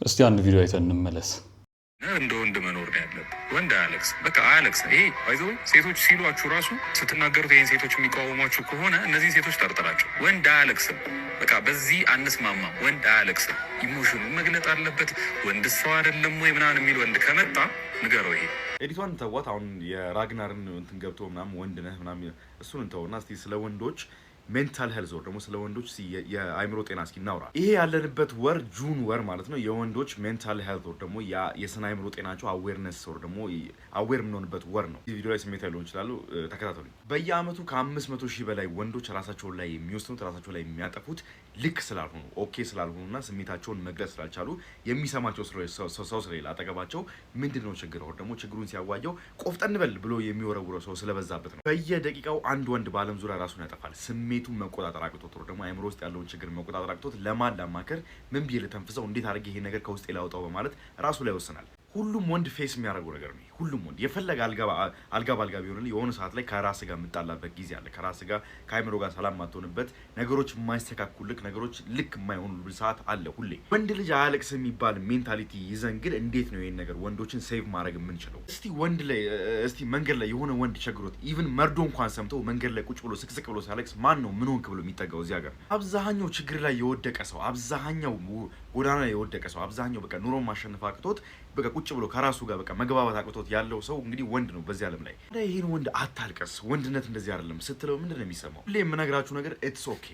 እስቲ አንድ ቪዲዮ አይተን እንመለስ። እንደ ወንድ መኖር ነው ያለብህ። ወንድ አያለቅስ፣ በቃ አያለቅስ። ይሄ ባይዞ ሴቶች ሲሏችሁ ራሱ ስትናገሩት ይህን ሴቶች የሚቃወሟችሁ ከሆነ እነዚህን ሴቶች ጠርጥራቸው። ወንድ አያለቅስም። በቃ በዚህ አንስማማም። ወንድ አያለቅስም። ኢሞሽኑን መግለጥ አለበት። ወንድ ሰው አይደለም ወይ ምናምን የሚል ወንድ ከመጣ ንገረው። ይሄ ኤዲቷን ተዋት። አሁን የራግናርን እንትን ገብቶ ምናምን ወንድ ነህ ምናምን እሱን እንተውና እስቲ ስለ ወንዶች ሜንታል ሄልዝ ወር ደግሞ ስለ ወንዶች የአእምሮ ጤና እስኪ እናውራ። ይሄ ያለንበት ወር ጁን ወር ማለት ነው የወንዶች ሜንታል ሄልዝ ወር ደግሞ የስነ አእምሮ ጤናቸው አዌርነስ ወር ደግሞ አዌር የምንሆንበት ወር ነው። ቪዲዮ ላይ ስሜት ሊሆን ይችላሉ፣ ተከታተሉ። በየአመቱ ከ500 ሺህ በላይ ወንዶች ራሳቸውን ላይ የሚወስኑት ራሳቸው ላይ የሚያጠፉት ልክ ስላልሆኑ ኦኬ ስላልሆኑና ስሜታቸውን መግለጽ ስላልቻሉ የሚሰማቸው ሰው ስለሌለ አጠገባቸው ምንድን ነው ችግር ወር ደግሞ ችግሩን ሲያዋየው ቆፍጠን በል ብሎ የሚወረውረው ሰው ስለበዛበት ነው። በየደቂቃው አንድ ወንድ በአለም ዙሪያ ራሱን ያጠፋል። ስሜቱን መቆጣጠር አቅቶት ደግሞ አእምሮ ውስጥ ያለውን ችግር መቆጣጠር አቅቶት ለማን ላማከር ምን ብዬ ልተንፍሰው እንዴት አድርጌ ይሄ ነገር ከውስጤ ላውጣው በማለት ራሱ ላይ ይወስናል። ሁሉም ወንድ ፌስ የሚያደርገው ነገር ነው። ሁሉም ወንድ የፈለገ አልጋ ባልጋ ቢሆን የሆነ ሰዓት ላይ ከራስ ጋር የምጣላበት ጊዜ አለ። ከራስ ጋር ከአእምሮ ጋር ሰላም ማትሆንበት ነገሮች የማይስተካከሉልክ ነገሮች ልክ የማይሆኑ ሰዓት አለ ሁሌ። ወንድ ልጅ አያለቅስ የሚባል ሜንታሊቲ ይዘን ግን እንዴት ነው ይሄን ነገር ወንዶችን ሴቭ ማድረግ የምንችለው? እስቲ መንገድ ላይ የሆነ ወንድ ቸግሮት ኢቭን መርዶ እንኳን ሰምተው መንገድ ላይ ቁጭ ብሎ ስቅስቅ ብሎ ሲያለቅስ ማን ነው ምን ሆንክ ብሎ የሚጠጋው? እዚህ ሀገር አብዛኛው ችግር ላይ የወደቀ ሰው፣ አብዛኛው ጎዳና ላይ የወደቀ ሰው፣ አብዛኛው በቃ ኑሮ ማሸነፍ አቅቶት በቃ ቁጭ ብሎ ከራሱ ጋር በቃ መግባባት አቅቶት ያለው ሰው እንግዲህ ወንድ ነው በዚህ ዓለም ላይ። ይሄን ወንድ አታልቀስ፣ ወንድነት እንደዚህ አይደለም ስትለው ምንድን ነው የሚሰማው? ሁሌ የምነግራችሁ ነገር ኢትስ ኦኬ፣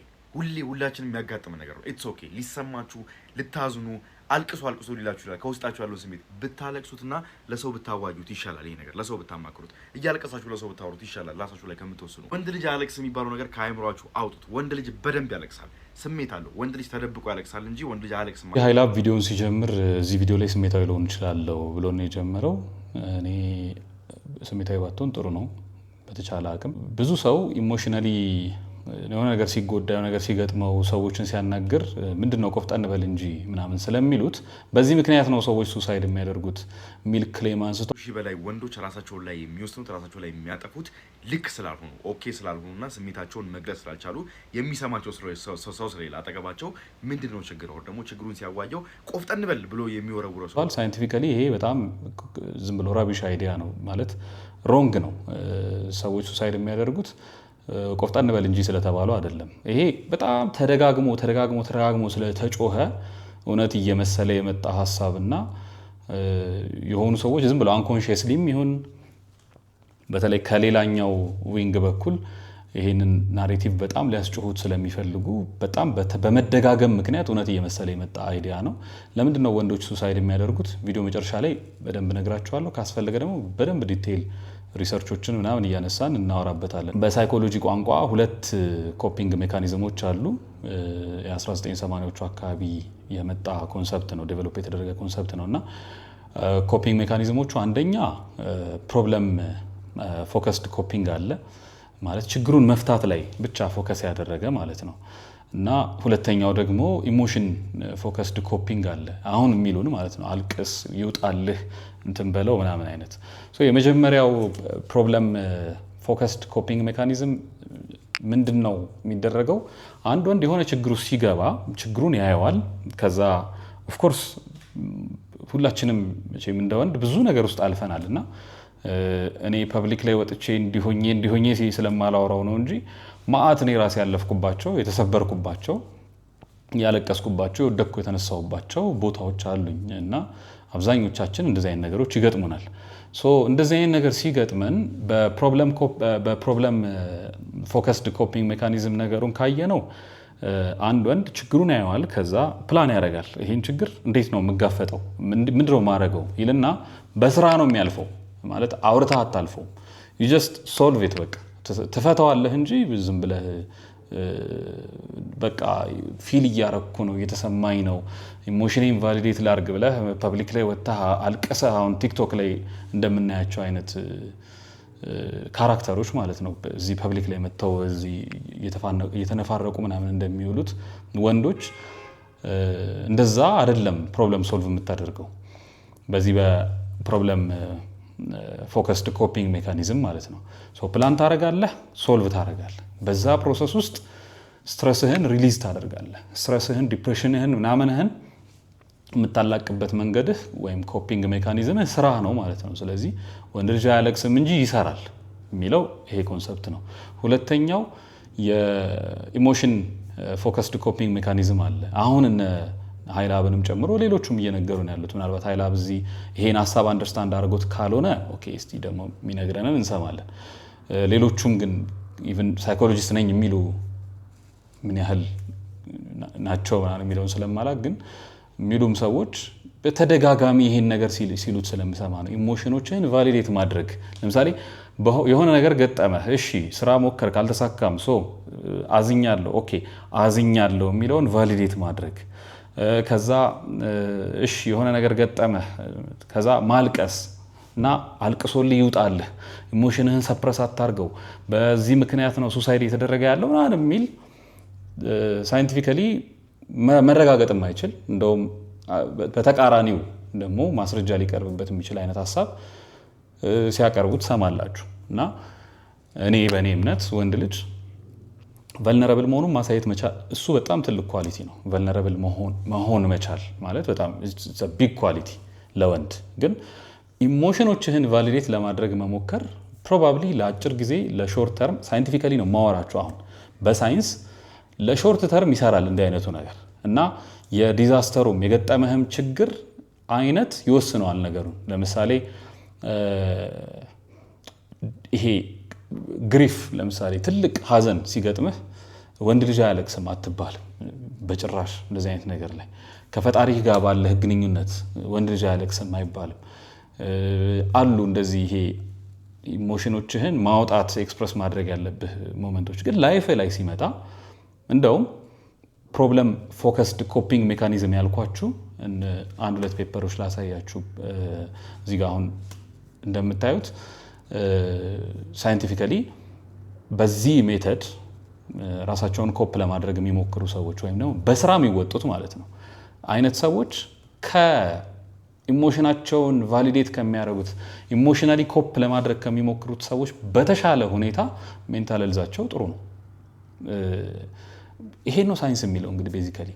ሁላችንም የሚያጋጥም ነገር ነው። ኢትስ ኦኬ። ሊሰማችሁ፣ ልታዝኑ፣ አልቅሶ ሊላችሁ ይችላል። ከውስጣችሁ ያለው ስሜት ብታለቅሱትና ለሰው ብታዋጁት ይሻላል። ይሄ ነገር ለሰው ብታማክሩት፣ እያለቀሳችሁ ለሰው ብታወሩት ይሻላል ራሳችሁ ላይ ከምትወስኑ። ወንድ ልጅ አያለቅስ የሚባለው ነገር ከአእምሯችሁ አውጡት። ወንድ ልጅ በደንብ ያለቅሳል፣ ስሜት አለው። ወንድ ልጅ ተደብቆ ያለቅሳል እንጂ ወንድ ልጅ አያለቅስም። የሀይላብ ቪዲዮን ሲጀምር እዚህ ቪዲዮ ላይ ስሜታዊ ልሆን እችላለሁ ብሎ ነው የጀመረው። እኔ ስሜታዊ ባትሆን ጥሩ ነው በተቻለ አቅም። ብዙ ሰው ኢሞሽናሊ የሆነ ነገር ሲጎዳ የሆነ ነገር ሲገጥመው ሰዎችን ሲያናግር ምንድነው ቆፍጠን በል እንጂ ምናምን ስለሚሉት በዚህ ምክንያት ነው ሰዎች ሱሳይድ የሚያደርጉት ሚል ክሌም አንስቶ ሺህ በላይ ወንዶች ራሳቸውን ላይ የሚወስኑት ራሳቸው ላይ የሚያጠፉት ልክ ስላልሆኑ ኦኬ ስላልሆኑና ስሜታቸውን መግለጽ ስላልቻሉ የሚሰማቸው ሰው ስለሌለ አጠገባቸው ምንድነው ችግር ወር ደግሞ ችግሩን ሲያዋየው ቆፍጠን በል ብሎ የሚወረውረው ሰው። ሳይንቲፊካሊ ይሄ በጣም ዝም ብሎ ራቢሽ አይዲያ ነው ማለት ሮንግ ነው። ሰዎች ሱሳይድ የሚያደርጉት ቆፍጠን በል እንጂ ስለተባለው አይደለም። ይሄ በጣም ተደጋግሞ ስለተጮኸ እውነት እየመሰለ የመጣ ሀሳብና የሆኑ ሰዎች ዝም ብለው አንኮንሺየስሊም ይሁን በተለይ ከሌላኛው ዊንግ በኩል ይሄንን ናሬቲቭ በጣም ሊያስጮሁት ስለሚፈልጉ በጣም በመደጋገም ምክንያት እውነት እየመሰለ የመጣ አይዲያ ነው። ለምንድን ነው ወንዶች ሱሳይድ የሚያደርጉት? ቪዲዮ መጨረሻ ላይ በደንብ ነግራችኋለሁ። ካስፈለገ ደግሞ በደንብ ዲቴይል ሪሰርቾችን ምናምን እያነሳን እናወራበታለን። በሳይኮሎጂ ቋንቋ ሁለት ኮፒንግ ሜካኒዝሞች አሉ። የ1980ዎቹ አካባቢ የመጣ ኮንሰፕት ነው፣ ዴቨሎፕ የተደረገ ኮንሰፕት ነው እና ኮፒንግ ሜካኒዝሞቹ አንደኛ ፕሮብለም ፎከስድ ኮፒንግ አለ ማለት ችግሩን መፍታት ላይ ብቻ ፎከስ ያደረገ ማለት ነው እና ሁለተኛው ደግሞ ኢሞሽን ፎከስድ ኮፒንግ አለ አሁን የሚሉን ማለት ነው። አልቅስ፣ ይውጣልህ፣ እንትን በለው ምናምን አይነት። የመጀመሪያው ፕሮብለም ፎከስድ ኮፒንግ ሜካኒዝም ምንድን ነው የሚደረገው? አንድ ወንድ የሆነ ችግሩ ሲገባ ችግሩን ያየዋል። ከዛ ኦፍኮርስ ሁላችንም እንደ ወንድ ብዙ ነገር ውስጥ አልፈናል እና እኔ ፐብሊክ ላይ ወጥቼ እንዲሆኜ ስለማላወራው ነው እንጂ ማአት እኔ ራሴ ያለፍኩባቸው፣ የተሰበርኩባቸው፣ ያለቀስኩባቸው፣ የወደቅኩ የተነሳሁባቸው ቦታዎች አሉኝ እና አብዛኞቻችን እንደዚህ አይነት ነገሮች ይገጥሙናል። እንደዚህ አይነት ነገር ሲገጥመን በፕሮብለም ፎከስድ ኮፒንግ ሜካኒዝም ነገሩን ካየነው አንድ ወንድ ችግሩን ያየዋል። ከዛ ፕላን ያደርጋል። ይህን ችግር እንዴት ነው የምጋፈጠው? ምንድነው ማድረገው ይልና በስራ ነው የሚያልፈው። ማለት አውርተህ አታልፈው። you just solve it በቃ ትፈታዋለህ እንጂ ዝም ብለህ በቃ ፊል እያረኩ ነው እየተሰማኝ ነው ኢሞሽኔን ቫሊዴት ላድርግ ብለህ ፐብሊክ ላይ ወጥተህ አልቀሰህ አሁን ቲክቶክ ላይ እንደምናያቸው አይነት ካራክተሮች ማለት ነው እዚህ ፐብሊክ ላይ መጥተው እዚህ እየተነፋረቁ ምናምን እንደሚውሉት ወንዶች እንደዛ አይደለም ፕሮብለም ሶልቭ የምታደርገው በዚህ በፕሮብለም ፎከስድ ኮፒንግ ሜካኒዝም ማለት ነው። ፕላን ታደርጋለህ፣ ሶልቭ ታደርጋለህ። በዛ ፕሮሰስ ውስጥ ስትረስህን ሪሊዝ ታደርጋለህ። ስትረስህን፣ ዲፕሬሽንህን ምናምንህን የምታላቅበት መንገድህ ወይም ኮፒንግ ሜካኒዝምህ ስራ ነው ማለት ነው። ስለዚህ ወንድ ልጅ አያለቅስም እንጂ ይሰራል የሚለው ይሄ ኮንሰፕት ነው። ሁለተኛው የኢሞሽን ፎከስድ ኮፒንግ ሜካኒዝም አለ። አሁን እነ ሀይላብንም ጨምሮ ሌሎቹም እየነገሩን ያሉት ምናልባት ሀይላብ እዚህ ይሄን ሀሳብ አንደርስታንድ አድርጎት ካልሆነ ኦኬ እስቲ ደግሞ የሚነግረንን እንሰማለን። ሌሎቹም ግን ኢቭን ሳይኮሎጂስት ነኝ የሚሉ ምን ያህል ናቸው የሚለውን ስለማላቅ ግን የሚሉም ሰዎች በተደጋጋሚ ይሄን ነገር ሲሉት ስለምሰማ ነው። ኢሞሽኖችን ቫሊዴት ማድረግ ለምሳሌ የሆነ ነገር ገጠመህ፣ እሺ ስራ ሞከር ካልተሳካም አዝኛለሁ፣ ኦኬ አዝኛለሁ የሚለውን ቫሊዴት ማድረግ። ከዛ እሺ የሆነ ነገር ገጠመህ፣ ከዛ ማልቀስ እና አልቅሶልህ ይውጣልህ፣ ኢሞሽንህን ሰፕረስ አታርገው፣ በዚህ ምክንያት ነው ሱሳይድ እየተደረገ ያለው ምናምን የሚል ሳይንቲፊካሊ መረጋገጥ የማይችል እንደውም በተቃራኒው ደግሞ ማስረጃ ሊቀርብበት የሚችል አይነት ሀሳብ ሲያቀርቡ ትሰማላችሁ። እና እኔ በእኔ እምነት ወንድ ልጅ ቨልነረብል መሆኑን ማሳየት መቻል እሱ በጣም ትልቅ ኳሊቲ ነው። ቨልነረብል መሆን መቻል ማለት በጣም ቢግ ኳሊቲ ለወንድ። ግን ኢሞሽኖችህን ቫሊዴት ለማድረግ መሞከር ፕሮባብሊ ለአጭር ጊዜ ለሾርት ተርም ሳይንቲፊካሊ ነው ማወራችሁ። አሁን በሳይንስ ለሾርት ተርም ይሰራል እንዲህ አይነቱ ነገር እና የዲዛስተሩም የገጠመህም ችግር አይነት ይወስነዋል ነገሩን። ለምሳሌ ይሄ ግሪፍ ለምሳሌ ትልቅ ሀዘን ሲገጥምህ ወንድ ልጅ አያለቅስም አትባልም በጭራሽ። እንደዚህ አይነት ነገር ላይ ከፈጣሪህ ጋር ባለህ ግንኙነት ወንድ ልጅ አያለቅስም አይባልም። አሉ እንደዚህ ይሄ ኢሞሽኖችህን ማውጣት ኤክስፕረስ ማድረግ ያለብህ ሞመንቶች። ግን ላይፍ ላይ ሲመጣ እንደውም ፕሮብለም ፎከስድ ኮፒንግ ሜካኒዝም ያልኳችሁ አንድ ሁለት ፔፐሮች ላሳያችሁ። እዚህ ጋር አሁን እንደምታዩት ሳይንቲፊካሊ በዚህ ሜተድ ራሳቸውን ኮፕ ለማድረግ የሚሞክሩ ሰዎች ወይም ደግሞ በስራ የሚወጡት ማለት ነው አይነት ሰዎች ከኢሞሽናቸውን ቫሊዴት ከሚያደርጉት ኢሞሽናሊ ኮፕ ለማድረግ ከሚሞክሩት ሰዎች በተሻለ ሁኔታ ሜንታል ሄልዛቸው ጥሩ ነው። ይሄ ነው ሳይንስ የሚለው። እንግዲህ ቤዚካሊ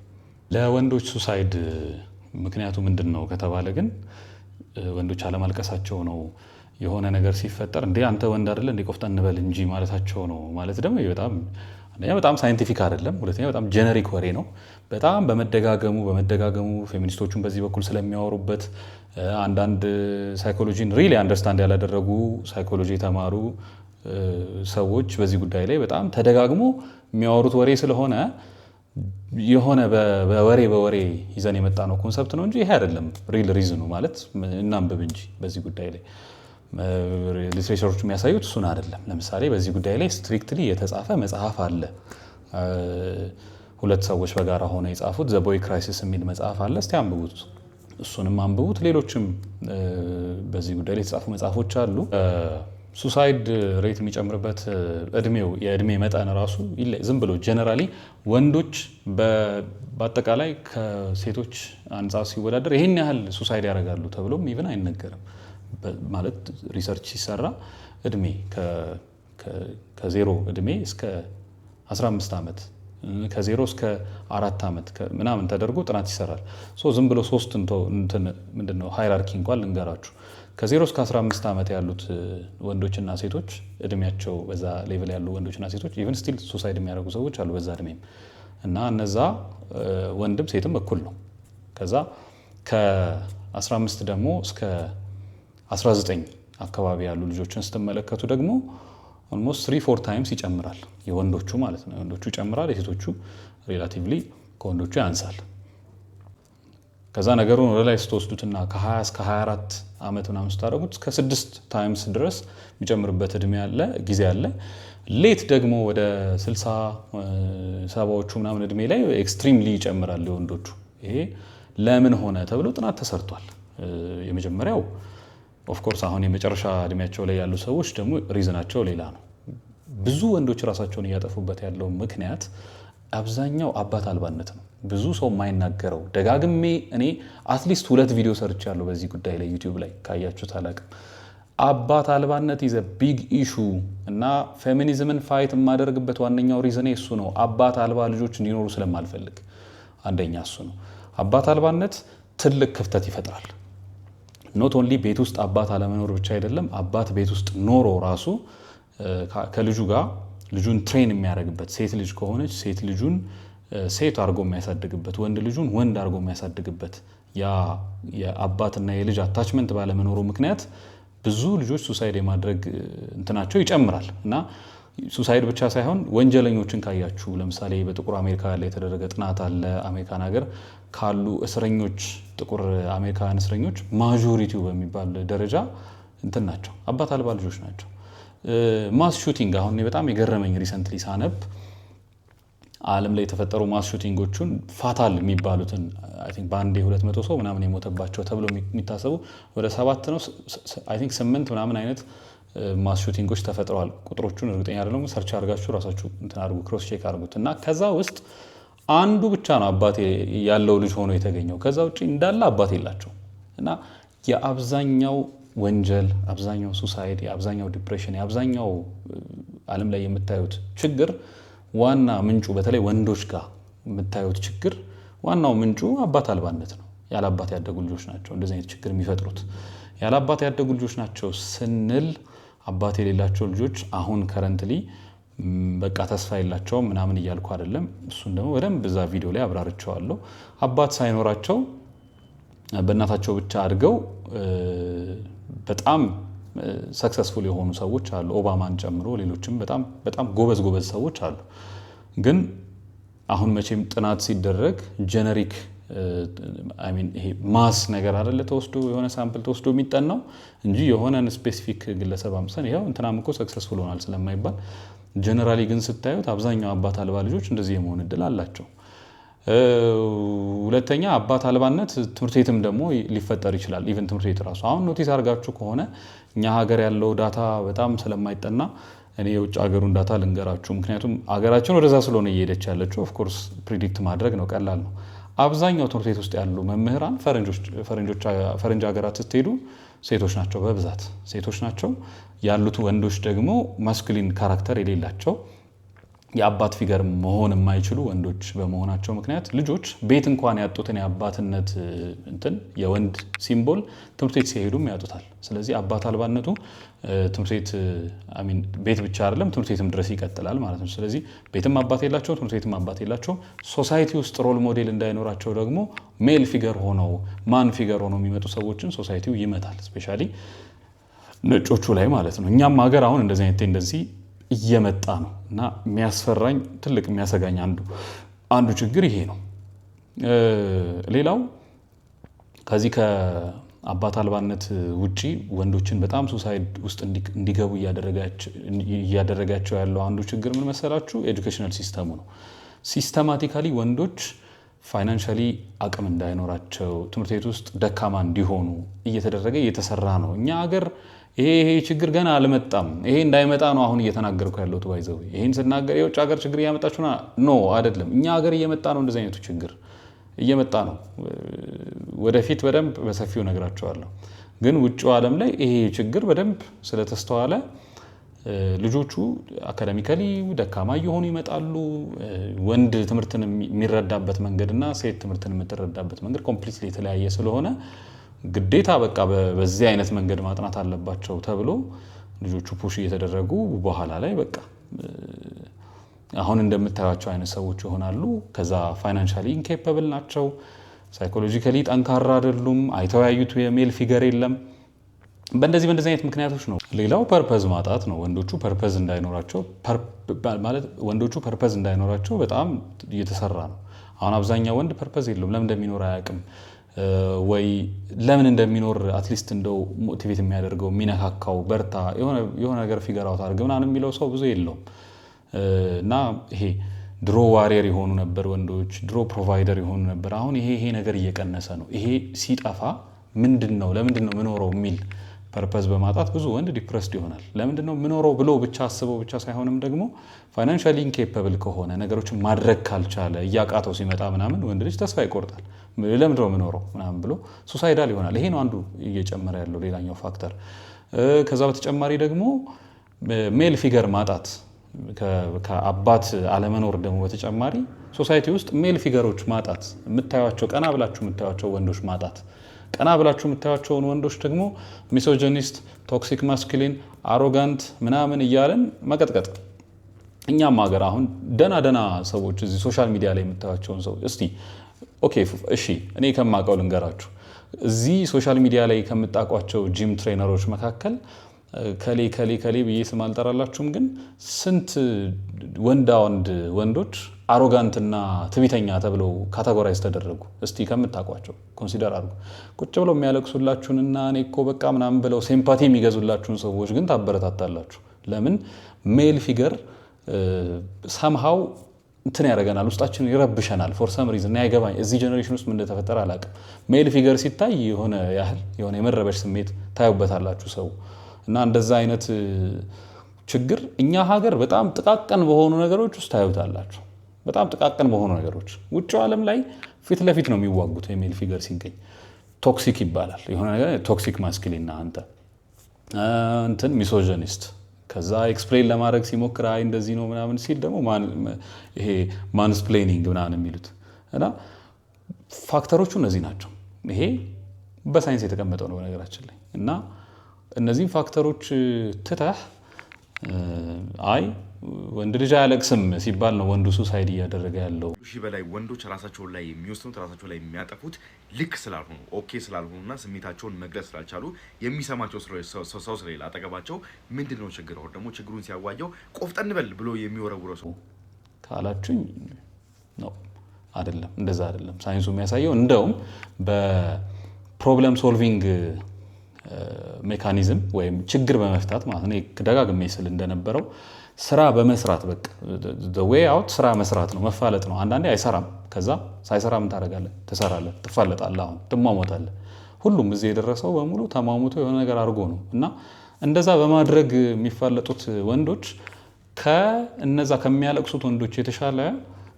ለወንዶች ሱሳይድ ምክንያቱ ምንድን ነው ከተባለ ግን ወንዶች አለማልቀሳቸው ነው። የሆነ ነገር ሲፈጠር እንዴ አንተ ወንድ አይደለ እንዴ ቆፍጠን እንበል እንጂ ማለታቸው ነው ማለት ደግሞ በጣም ሳይንቲፊክ አይደለም። ሁለተኛ በጣም ጀነሪክ ወሬ ነው። በጣም በመደጋገሙ ፌሚኒስቶቹን በዚህ በኩል ስለሚያወሩበት አንዳንድ ሳይኮሎጂን ሪሊ አንደርስታንድ ያላደረጉ ሳይኮሎጂ የተማሩ ሰዎች በዚህ ጉዳይ ላይ በጣም ተደጋግሞ የሚያወሩት ወሬ ስለሆነ የሆነ በወሬ ይዘን የመጣ ነው ኮንሰፕት ነው እንጂ ይሄ አይደለም ሪል ሪዝኑ ማለት እናንብብ እንጂ በዚህ ጉዳይ ላይ ሊትሬቸሮች የሚያሳዩት እሱን አይደለም። ለምሳሌ በዚህ ጉዳይ ላይ ስትሪክትሊ የተጻፈ መጽሐፍ አለ። ሁለት ሰዎች በጋራ ሆነ የጻፉት ዘ ቦይ ክራይሲስ የሚል መጽሐፍ አለ። እስቲ አንብቡት፣ እሱንም አንብቡት። ሌሎችም በዚህ ጉዳይ ላይ የተጻፉ መጽሐፎች አሉ። ሱሳይድ ሬት የሚጨምርበት የእድሜ መጠን ራሱ ዝም ብሎ ጀነራሊ ወንዶች በአጠቃላይ ከሴቶች አንጻር ሲወዳደር ይህን ያህል ሱሳይድ ያደርጋሉ ተብሎም ኢቭን አይነገርም። ማለት ሪሰርች ሲሰራ እድሜ ከዜሮ እድሜ እስከ 15 ዓመት ከዜሮ እስከ 4 ዓመት ምናምን ተደርጎ ጥናት ይሰራል። ዝም ብሎ ሶስት ምንድነው ሃይራርኪ እንኳን ልንገራችሁ። ከዜሮ እስከ 15 ዓመት ያሉት ወንዶችና ሴቶች እድሜያቸው በዛ ሌቭል ያሉ ወንዶችና ሴቶች ኢቭን ስቲል ሱሳይድ የሚያደርጉ ሰዎች አሉ በዛ እድሜም እና እነዛ ወንድም ሴትም እኩል ነው። ከዛ ከ15 ደግሞ እስከ 19 አካባቢ ያሉ ልጆችን ስትመለከቱ ደግሞ ኦልሞስት 3-4 ታይምስ ይጨምራል። የወንዶቹ ማለት ነው። የወንዶቹ ይጨምራል፣ የሴቶቹ ሪላቲቭሊ ከወንዶቹ ያንሳል። ከዛ ነገሩን ወደ ላይ ስትወስዱትና ከ20 እስከ 24 ዓመት ምናምን ስታደርጉት እስከ 6 ታይምስ ድረስ የሚጨምርበት ጊዜ አለ። ሌት ደግሞ ወደ 60-70ዎቹ ምናምን እድሜ ላይ ኤክስትሪምሊ ይጨምራል የወንዶቹ። ይሄ ለምን ሆነ ተብሎ ጥናት ተሰርቷል። የመጀመሪያው ኦፍኮርስ አሁን የመጨረሻ እድሜያቸው ላይ ያሉ ሰዎች ደግሞ ሪዝናቸው ሌላ ነው። ብዙ ወንዶች ራሳቸውን እያጠፉበት ያለው ምክንያት አብዛኛው አባት አልባነት ነው። ብዙ ሰው የማይናገረው ደጋግሜ እኔ አትሊስት 2 ቪዲዮ ሰርቻለሁ በዚህ ጉዳይ ላይ ዩቲዩብ ላይ ካያችሁት አላቅም። አባት አልባነት ኢዝ ቢግ ኢሹ እና ፌሚኒዝምን ፋይት የማደርግበት ዋነኛው ሪዝኔ እሱ ነው። አባት አልባ ልጆች እንዲኖሩ ስለማልፈልግ አንደኛ እሱ ነው። አባት አልባነት ትልቅ ክፍተት ይፈጥራል። ኖት ኦንሊ ቤት ውስጥ አባት አለመኖር ብቻ አይደለም፣ አባት ቤት ውስጥ ኖሮ ራሱ ከልጁ ጋር ልጁን ትሬን የሚያደርግበት፣ ሴት ልጅ ከሆነች ሴት ልጁን ሴት አድርጎ የሚያሳድግበት፣ ወንድ ልጁን ወንድ አድርጎ የሚያሳድግበት ያ የአባትና የልጅ አታችመንት ባለመኖሩ ምክንያት ብዙ ልጆች ሱሳይድ የማድረግ እንትናቸው ይጨምራል። እና ሱሳይድ ብቻ ሳይሆን ወንጀለኞችን ካያችሁ ለምሳሌ በጥቁር አሜሪካ ላይ የተደረገ ጥናት አለ። አሜሪካን ሀገር ካሉ እስረኞች ጥቁር አሜሪካውያን እስረኞች ማጆሪቲው በሚባል ደረጃ እንትን ናቸው፣ አባት አልባ ልጆች ናቸው። ማስ ሹቲንግ አሁን በጣም የገረመኝ ሪሰንትሊ ሳነብ ዓለም ላይ የተፈጠሩ ማስ ሹቲንጎቹን ፋታል የሚባሉትን አይ ቲንክ በአንዴ 200 ሰው ምናምን የሞተባቸው ተብሎ የሚታሰቡ ወደ 7 ነው አይ ቲንክ 8 ምናምን አይነት ማስ ሹቲንጎች ተፈጥረዋል። ቁጥሮቹን እርግጠኛ አይደለም፣ ሰርች አድርጋችሁ ራሳችሁ እንትን አድርጉ፣ ክሮስ ቼክ አድርጉት። እና ከዛ ውስጥ አንዱ ብቻ ነው አባት ያለው ልጅ ሆኖ የተገኘው። ከዛ ውጭ እንዳለ አባት የላቸው። እና የአብዛኛው ወንጀል፣ አብዛኛው ሱሳይድ፣ የአብዛኛው ዲፕሬሽን፣ የአብዛኛው ዓለም ላይ የምታዩት ችግር ዋና ምንጩ በተለይ ወንዶች ጋር የምታዩት ችግር ዋናው ምንጩ አባት አልባነት ነው። ያለ አባት ያደጉ ልጆች ናቸው እንደዚህ አይነት ችግር የሚፈጥሩት። ያለ አባት ያደጉ ልጆች ናቸው ስንል አባት የሌላቸው ልጆች አሁን ከረንትሊ በቃ ተስፋ የላቸውም ምናምን እያልኩ አይደለም። እሱን ደግሞ በደንብ እዛ ቪዲዮ ላይ አብራርቸዋለሁ። አባት ሳይኖራቸው በእናታቸው ብቻ አድገው በጣም ሰክሰስፉል የሆኑ ሰዎች አሉ፣ ኦባማን ጨምሮ ሌሎችም በጣም ጎበዝ ሰዎች አሉ። ግን አሁን መቼም ጥናት ሲደረግ ጀነሪክ ይሄ ማስ ነገር አይደለ ተወስዶ የሆነ ሳምፕል ተወስዶ የሚጠናው እንጂ የሆነን ስፔሲፊክ ግለሰብ አምሰን ይኸው እንትናም እኮ ሰክሰስፉል ሆናል ስለማይባል፣ ጀነራሊ ግን ስታዩት አብዛኛው አባት አልባ ልጆች እንደዚህ የመሆን እድል አላቸው። ሁለተኛ አባት አልባነት ትምህርት ቤትም ደግሞ ሊፈጠር ይችላል። ኢቨን ትምህርት ቤት ራሱ አሁን ኖቲስ አድርጋችሁ ከሆነ እኛ ሀገር ያለው ዳታ በጣም ስለማይጠና እኔ የውጭ ሀገሩን ዳታ ልንገራችሁ። ምክንያቱም ሀገራችን ወደዛ ስለሆነ እየሄደች ያለችው ኦፍኮርስ ፕሪዲክት ማድረግ ነው፣ ቀላል ነው። አብዛኛው ትምህርት ቤት ውስጥ ያሉ መምህራን ፈረንጅ ሀገራት ስትሄዱ ሴቶች ናቸው፣ በብዛት ሴቶች ናቸው ያሉት። ወንዶች ደግሞ ማስኩሊን ካራክተር የሌላቸው የአባት ፊገር መሆን የማይችሉ ወንዶች በመሆናቸው ምክንያት ልጆች ቤት እንኳን ያጡትን የአባትነት እንትን የወንድ ሲምቦል ትምህርት ቤት ሲሄዱም ያጡታል። ስለዚህ አባት አልባነቱ ትምህርት ቤት ቤት ብቻ አይደለም ትምህርት ቤትም ድረስ ይቀጥላል ማለት ነው። ስለዚህ ቤትም አባት የላቸው፣ ትምህርት ቤትም አባት የላቸው። ሶሳይቲ ውስጥ ሮል ሞዴል እንዳይኖራቸው ደግሞ ሜል ፊገር ሆነው ማን ፊገር ሆነው የሚመጡ ሰዎችን ሶሳይቲው ይመታል፣ ስፔሻሊ ነጮቹ ላይ ማለት ነው። እኛም ሀገር አሁን እንደዚህ አይነት ቴንደንሲ እየመጣ ነው እና የሚያስፈራኝ ትልቅ የሚያሰጋኝ አንዱ ችግር ይሄ ነው። ሌላው ከዚህ ከአባት አልባነት ውጪ ወንዶችን በጣም ሱሳይድ ውስጥ እንዲገቡ እያደረጋቸው ያለው አንዱ ችግር ምን መሰላችሁ? ኤዱኬሽናል ሲስተሙ ነው። ሲስተማቲካሊ ወንዶች ፋይናንሻሊ አቅም እንዳይኖራቸው፣ ትምህርት ቤት ውስጥ ደካማ እንዲሆኑ እየተደረገ እየተሰራ ነው። እኛ ሀገር ይሄ ችግር ገና አልመጣም። ይሄ እንዳይመጣ ነው አሁን እየተናገርኩ ያለሁት። ባይዘው ይሄን ስናገር የውጭ ሀገር ችግር እያመጣችሁ ነው አይደለም። እኛ ሀገር እየመጣ ነው፣ እንደዚህ አይነቱ ችግር እየመጣ ነው። ወደፊት በደንብ በሰፊው ነግራቸዋለሁ። ግን ውጭው ዓለም ላይ ይሄ ችግር በደንብ ስለተስተዋለ ልጆቹ አካዳሚካሊ ደካማ እየሆኑ ይመጣሉ። ወንድ ትምህርትን የሚረዳበት መንገድና ሴት ትምህርትን የምትረዳበት መንገድ ኮምፕሊትሊ የተለያየ ስለሆነ ግዴታ በቃ በዚህ አይነት መንገድ ማጥናት አለባቸው ተብሎ ልጆቹ ፑሽ እየተደረጉ በኋላ ላይ በቃ አሁን እንደምታዩቸው አይነት ሰዎች ይሆናሉ። ከዛ ፋይናንሻሊ ኢንኬፐብል ናቸው፣ ሳይኮሎጂካሊ ጠንካራ አይደሉም፣ አይተወያዩት የሜል ፊገር የለም። በእንደዚህ አይነት ምክንያቶች ነው። ሌላው ፐርፐዝ ማጣት ነው። ወንዶቹ ፐርፐዝ እንዳይኖራቸው በጣም እየተሰራ ነው። አሁን አብዛኛው ወንድ ፐርፐዝ የለውም። ለምን እንደሚኖር አያውቅም፣ ወይ ለምን እንደሚኖር አትሊስት እንደው ሞቲቬት የሚያደርገው የሚነካካው በርታ የሆነ ነገር ፊገር አውት አድርግ ምናምን የሚለው ሰው ብዙ የለውም። እና ይሄ ድሮ ዋሪየር የሆኑ ነበር ወንዶች፣ ድሮ ፕሮቫይደር የሆኑ ነበር። አሁን ይሄ ነገር እየቀነሰ ነው። ይሄ ሲጠፋ ለምንድን ነው ምኖረው የሚል ፐርፐዝ በማጣት ብዙ ወንድ ዲፕረስድ ይሆናል። ለምንድን ነው ምኖረው ብሎ ብቻ አስበው ብቻ ሳይሆንም ደግሞ ፋይናንሻሊ ኢንኬፐብል ከሆነ ነገሮችን ማድረግ ካልቻለ እያቃተው ሲመጣ ምናምን ወንድ ልጅ ተስፋ ይቆርጣል። ለምንድን ነው ምኖረው ምናምን ብሎ ሱሳይዳል ይሆናል። ይሄ ነው አንዱ እየጨመረ ያለው ሌላኛው ፋክተር። ከዛ በተጨማሪ ደግሞ ሜል ፊገር ማጣት ከአባት አለመኖር ደግሞ በተጨማሪ ሶሳይቲ ውስጥ ሜል ፊገሮች ማጣት፣ የምታዩቸው ቀና ብላችሁ የምታዩቸው ወንዶች ማጣት፣ ቀና ብላችሁ የምታዩቸውን ወንዶች ደግሞ ሚሶጂኒስት፣ ቶክሲክ ማስኩሊን፣ አሮጋንት ምናምን እያለን መቀጥቀጥ። እኛም ሀገር አሁን ደና ሰዎች እዚህ ሶሻል ሚዲያ ላይ የምታዩቸውን ሰው እስቲ ኦኬ እሺ እኔ ከማውቀው ልንገራችሁ። እዚህ ሶሻል ሚዲያ ላይ ከምታውቋቸው ጂም ትሬነሮች መካከል ከሌ ብዬ ስም አልጠራላችሁም፣ ግን ስንት ወንዶች አሮጋንትና ትዕቢተኛ ተብለው ካቴጎራይዝ ተደረጉ? እስቲ ከምታውቋቸው ኮንሲደር አድርጉ። ቁጭ ብለው የሚያለቅሱላችሁንና እኔ እኮ በቃ ምናምን ብለው ሲምፓቲ የሚገዙላችሁን ሰዎች ግን ታበረታታላችሁ። ለምን? ሜል ፊገር ሰምሃው እንትን ያደርገናል፣ ውስጣችን ይረብሸናል። ፎር ሰም ሪዝን ያይገባኝ እዚህ ጀኔሬሽን ውስጥ ምን እንደተፈጠረ አላውቅም። ሜል ፊገር ሲታይ የሆነ የመረበሽ ስሜት ታዩበታላችሁ ሰው እና እንደዛ አይነት ችግር እኛ ሀገር በጣም ጥቃቅን በሆኑ ነገሮች ውስጥ ታዩታላችሁ። በጣም ጥቃቅን በሆኑ ነገሮች ውጭው ዓለም ላይ ፊት ለፊት ነው የሚዋጉት። የሜል ፊገር ሲገኝ ቶክሲክ ይባላል። የሆነ ነገር ቶክሲክ ማስኩሊን አንተ እንትን ሚሶጂኒስት፣ ከዛ ኤክስፕሌን ለማድረግ ሲሞክር አይ እንደዚህ ነው ምናምን ሲል ደግሞ ይሄ ማንስፕሌኒንግ ምናምን የሚሉት እና ፋክተሮቹ እነዚህ ናቸው። ይሄ በሳይንስ የተቀመጠው ነው በነገራችን ላይ እና እነዚህን ፋክተሮች ትተህ አይ ወንድ ልጅ አያለቅስም ሲባል ነው ወንዱ ሱሳይድ እያደረገ ያለው። ሺህ በላይ ወንዶች ራሳቸውን ላይ የሚወስኑት ራሳቸው ላይ የሚያጠፉት ልክ ስላልሆኑ ኦኬ ስላልሆኑና ስሜታቸውን መግለጽ ስላልቻሉ የሚሰማቸው ሰው ስለሌለ አጠገባቸው ምንድን ነው ችግር አሁን ደግሞ ችግሩን ሲያዋየው ቆፍጠን በል ብሎ የሚወረውረው ሰው ካላችሁኝ ነው አይደለም፣ እንደዛ አይደለም ሳይንሱ የሚያሳየው። እንደውም በፕሮብለም ሶልቪንግ ሜካኒዝም ወይም ችግር በመፍታት ማለት ነው ደጋግሜ ስል እንደነበረው ስራ በመስራት በቃ ዌይ አውት ስራ መስራት ነው፣ መፋለጥ ነው። አንዳንዴ አይሰራም። ከዛ ሳይሰራ ምን ታደርጋለህ? ትሰራለህ፣ ትፋለጣለህ፣ አሁን ትሟሟታለህ። ሁሉም እዚህ የደረሰው በሙሉ ተሟሙቶ የሆነ ነገር አድርጎ ነው እና እንደዛ በማድረግ የሚፋለጡት ወንዶች ከእነዛ ከሚያለቅሱት ወንዶች የተሻለ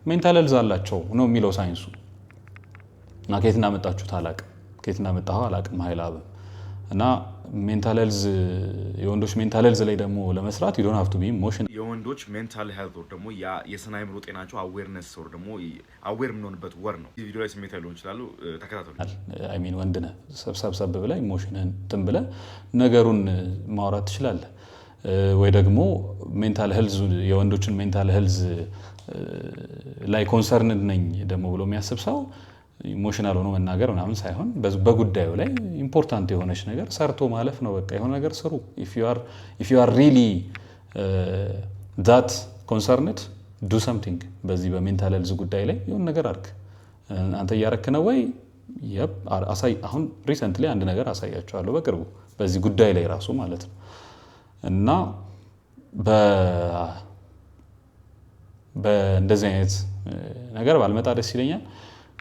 ሜንታል ሄልዝ አላቸው ነው የሚለው ሳይንሱ። እና ከየት እንዳመጣችሁት አላቅም፣ ከየት እንዳመጣኸው አላቅም ሀይላብም እና ሜንታል ሄልዝ የወንዶች ሜንታል ሄልዝ ላይ ደግሞ ለመስራት you don't have to be emotional። የወንዶች ሜንታል ሄልዝ ወር ደግሞ የስነ አእምሮ ጤናቸው አዌርነስ ወር ደግሞ አዌር የምንሆንበት ወር ነው። እዚህ ቪዲዮ ላይ ስሜት ያለው ይችላሉ ተከታተሉ። አይ ሚን ወንድ ነህ ሰብሰብ ብለህ ኢሞሽንን እንትን ብለህ ነገሩን ማውራት ትችላለህ። ወይ ደግሞ ሜንታል ሄልዝ የወንዶችን ሜንታል ሄልዝ ላይ ኮንሰርንድ ነኝ ደግሞ ብሎ የሚያስብ ሰው ኢሞሽናል ሆኖ መናገር ምናምን ሳይሆን በጉዳዩ ላይ ኢምፖርታንት የሆነች ነገር ሰርቶ ማለፍ ነው። በቃ የሆነ ነገር ስሩ። if you are really that concerned do something። በዚህ በሜንታል ሄልዝ ጉዳይ ላይ የሆነ ነገር አድርግ። አንተ እያረክ ነው ወይ? አሁን ሪሰንትሊ አንድ ነገር አሳያቸዋለሁ በቅርቡ በዚህ ጉዳይ ላይ ራሱ ማለት ነው እና በእንደዚህ አይነት ነገር ባልመጣ ደስ ይለኛል።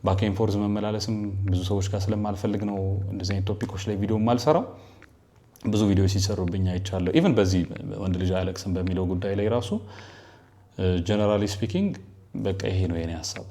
ባክ ኤንድ ፎርዝ መመላለስም ብዙ ሰዎች ጋር ስለማልፈልግ ነው እንደዚህ አይነት ቶፒኮች ላይ ቪዲዮ ማልሰራው። ብዙ ቪዲዮ ሲሰሩብኝ አይቻለሁ። ኢቭን በዚህ ወንድ ልጅ አያለቅስም በሚለው ጉዳይ ላይ ራሱ ጀነራሊ ስፒኪንግ በቃ ይሄ ነው የኔ ሀሳብ።